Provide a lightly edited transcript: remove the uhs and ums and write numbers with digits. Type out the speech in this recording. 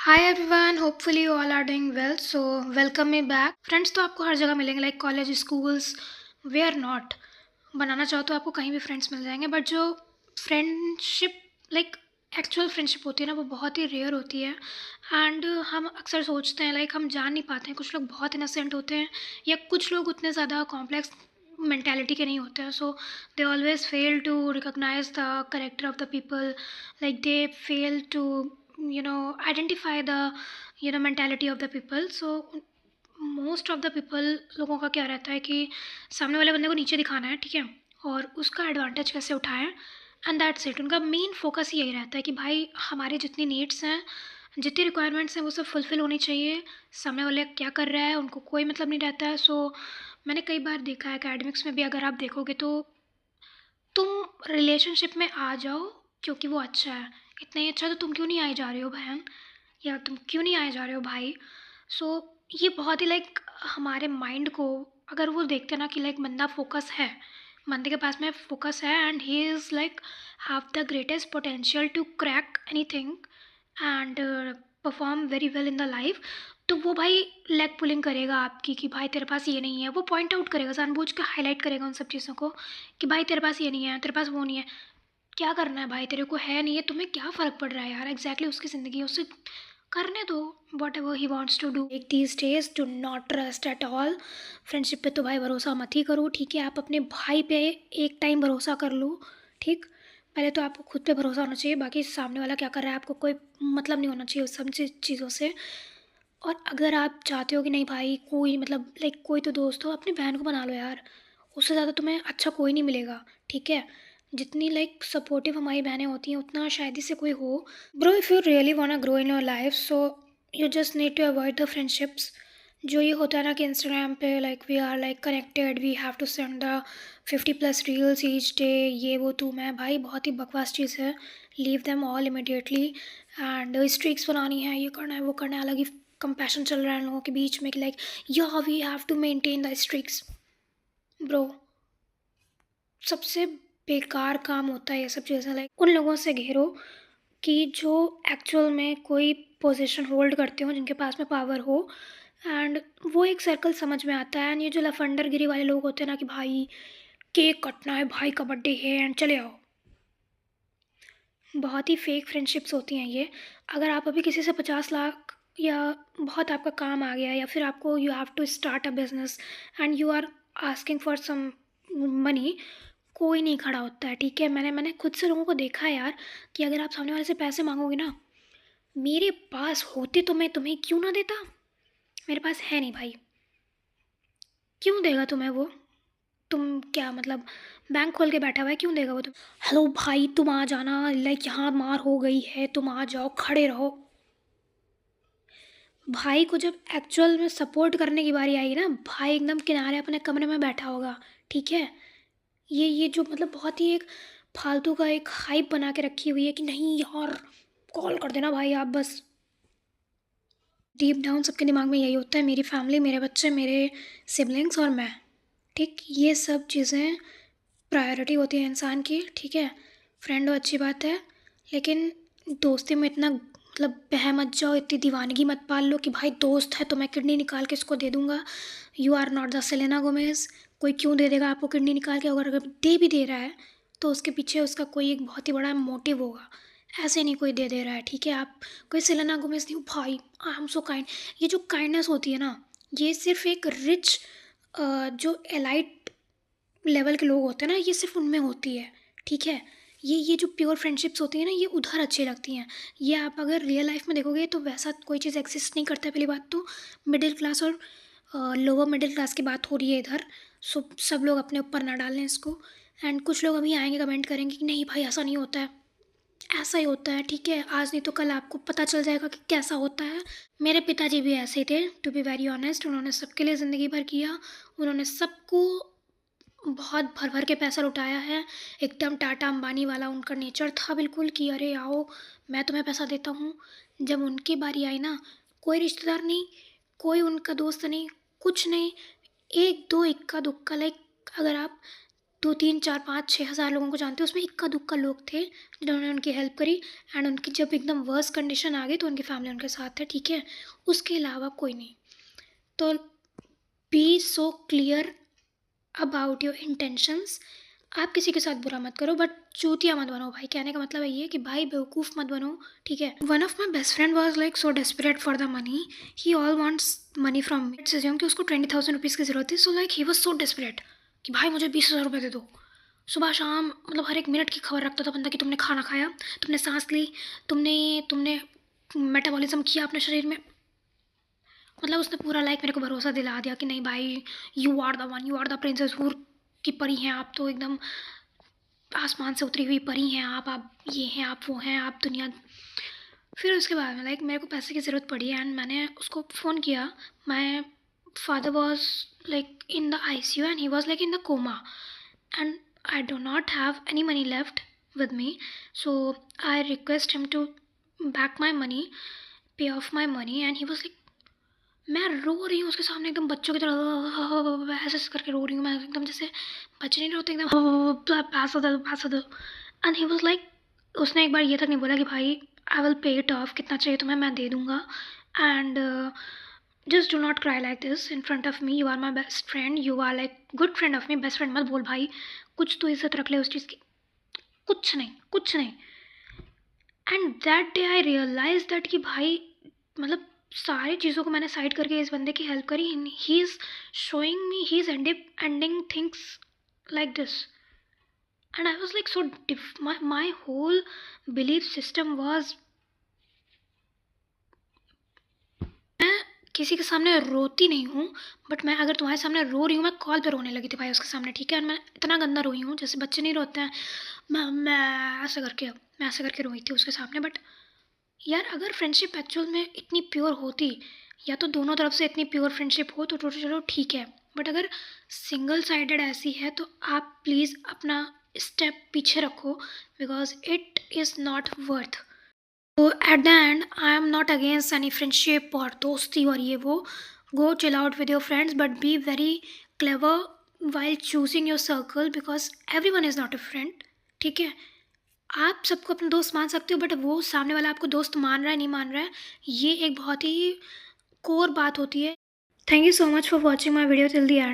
Hi everyone, hopefully you all are doing well. So welcome me back. Friends तो आपको हर जगह मिलेंगे, like college, schools, they are not. बनाना चाहो तो आपको कहीं भी फ्रेंड्स मिल जाएंगे, बट जो फ्रेंडशिप, लाइक एक्चुअल फ्रेंडशिप होती है ना, वो बहुत ही रेयर होती है। एंड हम अक्सर सोचते हैं, लाइक हम जान नहीं पाते हैं, कुछ लोग बहुत इनोसेंट होते हैं या कुछ लोग उतने ज़्यादा कॉम्प्लेक्स मेंटेलिटी के नहीं होते हैं। So they always fail to recognise the character of the people, like they fail to identify the mentality of the people. So most of the people, लोगों का क्या रहता है कि सामने वाले बंदे को नीचे दिखाना है, ठीक है, और उसका एडवांटेज कैसे उठाएं। And that's it. उनका मेन फोकस यही रहता है कि भाई हमारे जितनी नीड्स हैं, जितनी रिक्वायरमेंट्स हैं, वो सब फुलफ़िल होनी चाहिए। सामने वाले क्या कर रहा है उनको कोई मतलब नहीं रहता है। सो मैंने कई बार देखा है, एकेडमिक्स में भी अगर आप देखोगे तो तुम रिलेशनशिप में आ जाओ क्योंकि वो अच्छा है। इतना ही अच्छा तो तुम क्यों नहीं आए जा रहे हो बहन, या तुम क्यों नहीं आए जा रहे हो भाई। सो ये बहुत ही लाइक हमारे माइंड को, अगर वो देखते ना कि लाइक बंदा फोकस है, बंदे के पास में फोकस है and he is like have the greatest potential to crack anything and perform very well in the life, तो वो भाई लेग पुलिंग करेगा आपकी कि भाई तेरे पास ये नहीं है। वो पॉइंट आउट करेगा, जानबूझ के हाईलाइट करेगा उन सब चीज़ों को कि भाई तेरे पास ये नहीं है, तेरे पास वो नहीं है। क्या करना है भाई, तेरे को है नहीं है, तुम्हें क्या फ़र्क पड़ रहा है यार, एग्जैक्टली उसकी ज़िंदगी है, उससे करने दो whatever he wants to do. एक these days do not trust at all. Friendship पे तो भाई भरोसा मत ही करो, ठीक है। आप अपने भाई पे एक टाइम भरोसा कर लो, ठीक। पहले तो आपको खुद पे भरोसा होना चाहिए, बाकी सामने वाला क्या कर रहा है आपको कोई मतलब नहीं होना चाहिए उस सब चीज़ों से। और अगर आप चाहते हो कि नहीं भाई कोई मतलब लाइक कोई तो दोस्त हो, अपनी बहन को बना लो यार, उससे ज़्यादा तुम्हें अच्छा कोई नहीं मिलेगा, ठीक है। जितनी लाइक सपोर्टिव हमारी बहनें होती हैं उतना शायद ही से कोई हो। Bro, if you really want grow in your life, so you just need to avoid the friendships. जो ये होता है ना कि इंस्टाग्राम पे like we are like connected, we have to send the 50+ reels each day, ये वो तू मैं, भाई बहुत ही बकवास चीज़ है। Leave them all immediately. And streaks बनानी है, ये करना है वो करना है, अलग ही कंपैशन चल रहा है इन लोगों के बीच में कि लाइक या we have to maintain the streaks. Bro, सबसे बेकार काम होता है ये सब चीज़ें, लाइक उन लोगों से घेरो कि जो एक्चुअल में कोई पोजीशन होल्ड करते हो, जिनके पास में पावर हो। एंड वो एक सर्कल समझ में आता है। एंड ये जो लफंडरगिरी वाले लोग होते हैं ना कि भाई केक कटना है, भाई का बर्थडे है एंड चले आओ, बहुत ही फेक फ्रेंडशिप्स होती हैं ये। अगर आप अभी किसी से 50 लाख या बहुत आपका काम आ गया, या फिर आपको you have to start a business and you are asking for some money, कोई नहीं खड़ा होता है, ठीक है। मैंने खुद से लोगों को देखा है यार कि अगर आप सामने वाले से पैसे मांगोगे ना, मेरे पास होते तो मैं तुम्हें क्यों ना देता, मेरे पास है नहीं भाई, क्यों देगा तुम्हें वो। तुम क्या मतलब बैंक खोल के बैठा हुआ है, क्यों देगा वो तुम। हेलो भाई तुम आ जाना, लाइक यहाँ मार हो गई है, तुम आ जाओ, खड़े रहो। भाई को जब एक्चुअल में सपोर्ट करने की बारी आएगी ना, भाई एकदम किनारे अपने कमरे में बैठा होगा, ठीक है। ये जो मतलब बहुत ही एक फालतू का एक हाइप बना के रखी हुई है कि नहीं यार कॉल कर देना भाई आप बस। डीप डाउन सबके दिमाग में यही होता है, मेरी फैमिली, मेरे बच्चे, मेरे सिबलिंग्स और मैं, ठीक। ये सब चीज़ें प्रायोरिटी होती है इंसान की, ठीक है। फ्रेंड हो अच्छी बात है, लेकिन दोस्ती में इतना मतलब बह मत जाओ, इतनी दीवानगी मत पाल लो कि भाई दोस्त है तो मैं किडनी निकाल के इसको दे दूँगा। You are not the Selena Gomez. कोई क्यों दे देगा आपको किडनी निकाल के, अगर अगर दे भी दे रहा है तो उसके पीछे उसका कोई एक बहुत ही बड़ा मोटिव होगा। ऐसे नहीं कोई दे दे रहा है, ठीक है। आप कोई सेलेना गोमेज नहीं हो भाई, आई एम सो काइंड। ये जो काइंडनेस होती है ना, ये सिर्फ एक रिच जो एलाइट लेवल के लोग होते हैं ना, ये सिर्फ उनमें होती है, ठीक है। ये जो प्योर फ्रेंडशिप्स होती हैं ना, ये उधर अच्छी लगती हैं। ये आप अगर रियल लाइफ में देखोगे तो वैसा कोई चीज़ एग्जिस्ट नहीं करता है। पहली बात तो मिडिल क्लास और लोअर मिडिल क्लास की बात हो रही है इधर। सो सब लोग अपने ऊपर ना डालें इसको। एंड कुछ लोग अभी आएंगे कमेंट करेंगे कि नहीं भाई ऐसा नहीं होता है, ऐसा ही होता है, ठीक है। आज नहीं तो कल आपको पता चल जाएगा कि कैसा होता है। मेरे पिताजी भी ऐसे ही थे, टू बी वेरी ऑनेस्ट। उन्होंने सबके लिए ज़िंदगी भर किया, उन्होंने सबको बहुत भर भर के पैसा लुटाया है। एकदम टाटा अंबानी वाला उनका नेचर था बिल्कुल कि अरे आओ मैं तुम्हें पैसा देता हूँ। जब उनकी बारी आई ना, कोई रिश्तेदार नहीं, कोई उनका दोस्त नहीं, कुछ नहीं। एक दो इक्का दुक्का लाइक अगर आप 2, 3, 4, 5, 6,000 लोगों को जानते हो, उसमें इक्का-दुक्का लोग थे जिन्होंने उनकी हेल्प करी एंड उनकी जब एकदम वर्स्ट कंडीशन आ गई तो उनकी फैमिली उनके साथ है, ठीक है? उसके अलावा कोई नहीं। तो be so clear about your intentions. आप किसी के साथ बुरा मत करो बट चूतिया मत बनो भाई। कहने का मतलब ये कि भाई बेवकूफ़ मत बनो, ठीक है? One of my best friend was like so desperate for the money, he all wants money from me. It's assume कि उसको 20,000 रुपीज़ की ज़रूरत थी, so like he was so desperate कि भाई मुझे 20,000 रुपये दे दो। सुबह शाम मतलब हर एक मिनट की खबर रखता था बंदा कि तुमने खाना खाया, तुमने सांस ली, तुमने तुमने मेटाबॉलिज्म किया अपने शरीर में। मतलब उसने पूरा लाइक मेरे को भरोसा दिला दिया कि नहीं भाई, you are the one, you are the princess हूर की परी हैं आप, तो एकदम आसमान से उतरी हुई परी हैं आप ये हैं, आप वो हैं, आप दुनिया। फिर उसके बाद में लाइक मेरे को पैसे की ज़रूरत पड़ी एंड मैंने उसको फ़ोन किया। My father was like in the ICU and he was like in the coma and I do not have any money left with me, so I request him to back my money, pay off my money, and he was like, मैं रो रही हूँ उसके सामने एकदम बच्चों की तरह ऐसे ऐसे करके रो रही हूँ मैं, एकदम जैसे बच्चे नहीं रोते एकदम पैसा दो। एंड ही वाज लाइक, उसने एक बार ये तक नहीं बोला कि भाई I will pay it off, कितना चाहिए तुम्हें मैं दे दूँगा, and just do not cry like this in front of me, you are my best friend, you are like good friend of me. Best friend मत बोल भाई, कुछ तो इज्जत रख ले उस चीज़ की। कुछ नहीं, कुछ नहीं। And that day I realize that कि भाई मतलब सारी चीज़ों को मैंने साइड करके इस बंदे की हेल्प करी। He is showing me, he is ending things like this and I was like so my whole belief system was, मैं किसी के सामने रोती नहीं हूँ बट मैं अगर तुम्हारे सामने रो रही हूँ, मैं कॉल पे रोने लगी थी भाई उसके सामने, ठीक है? और मैं इतना गंदा रोई हूँ जैसे बच्चे नहीं रोते हैं, मैं ऐसे करके रोई थी उसके सामने। बट यार अगर फ्रेंडशिप एक्चुअल में इतनी प्योर होती, या तो दोनों तरफ से इतनी प्योर फ्रेंडशिप हो तो चलो ठीक है, बट अगर सिंगल साइडेड ऐसी है तो आप प्लीज़ अपना स्टेप पीछे रखो because it is not worth. तो at the end I am not against any friendship और दोस्ती और ये वो, go chill out with your friends but be very clever while choosing your circle because every one is not a friend, ठीक है? आप सबको अपना दोस्त मान सकते हो बट वो सामने वाला आपको दोस्त मान रहा है नहीं मान रहा है, ये एक बहुत ही कोर बात होती है। Thank you so much for watching my video till the end.